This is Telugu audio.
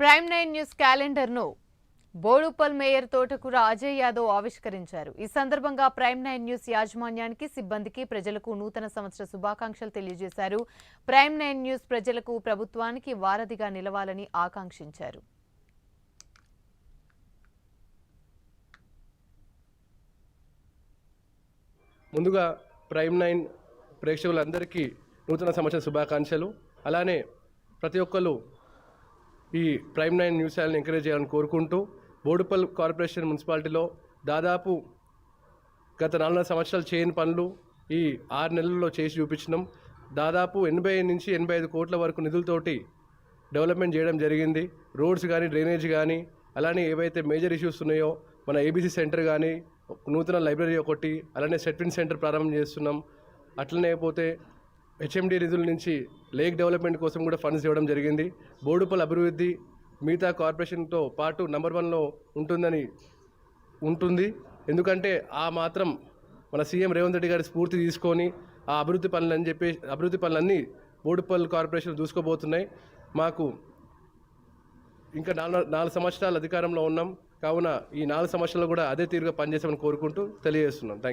ప్రైమ్ 9 న్యూస్ క్యాలెండర్ను బోడుపల్ మేయర్ తోటకూర అజయ్ యాదవ్ ఆవిష్కరించారు. ఈ సందర్భంగా ప్రైమ్ 9 న్యూస్ యాజమాన్యానికి, సిబ్బందికి, ప్రజలకు నూతన సంవత్సర శుభాకాంక్షలు తెలియజేశారు. ప్రైమ్ 9 న్యూస్ ప్రజలకు, ప్రభుత్వానికి వారధిగా నిలవాలని ఆకాంక్షించారు. ముందుగా ప్రైమ్ 9 ప్రేక్షకులందరికీ నూతన సంవత్సర శుభాకాంక్షలు. అలానే ప్రతి ఒక్కరు ఈ ప్రైమ్ 9 న్యూస్ ఛానల్ని ఎంకరేజ్ చేయాలని కోరుకుంటూ, బోడుపల్ కార్పొరేషన్ మున్సిపాలిటీలో దాదాపు గత 4 సంవత్సరాలు చేయని పనులు ఈ 6 నెలల్లో చేసి చూపించినాం. దాదాపు 80 నుంచి 85 కోట్ల వరకు నిధులతోటి డెవలప్మెంట్ చేయడం జరిగింది. రోడ్స్ కానీ, డ్రైనేజ్ కానీ, అలానే ఏవైతే మేజర్ ఇష్యూస్ ఉన్నాయో మన ఏబీసీ సెంటర్ కానీ, నూతన లైబ్రరీ ఒకటి, అలానే సెట్విన్ సెంటర్ ప్రారంభం చేస్తున్నాం. అట్లనే పోతే హెచ్ఎండి నిధుల నుంచి లేక్ డెవలప్మెంట్ కోసం కూడా ఫండ్స్ ఇవ్వడం జరిగింది. బోడుపల్ అభివృద్ధి మిగతా కార్పొరేషన్తో పాటు నెంబర్ 1లో ఉంటుంది. ఎందుకంటే ఆ మాత్రం మన సీఎం రేవంత్ రెడ్డి గారి స్ఫూర్తి తీసుకొని ఆ అభివృద్ధి పనులన్నీ బోడుపల్ కార్పొరేషన్ చూసుకోబోతున్నాయి. మాకు ఇంకా 4 సంవత్సరాలు అధికారంలో ఉన్నాం కావున ఈ 4 సంవత్సరాలు కూడా అదే తీరుగా పనిచేసామని కోరుకుంటూ తెలియజేస్తున్నాం. Thank you.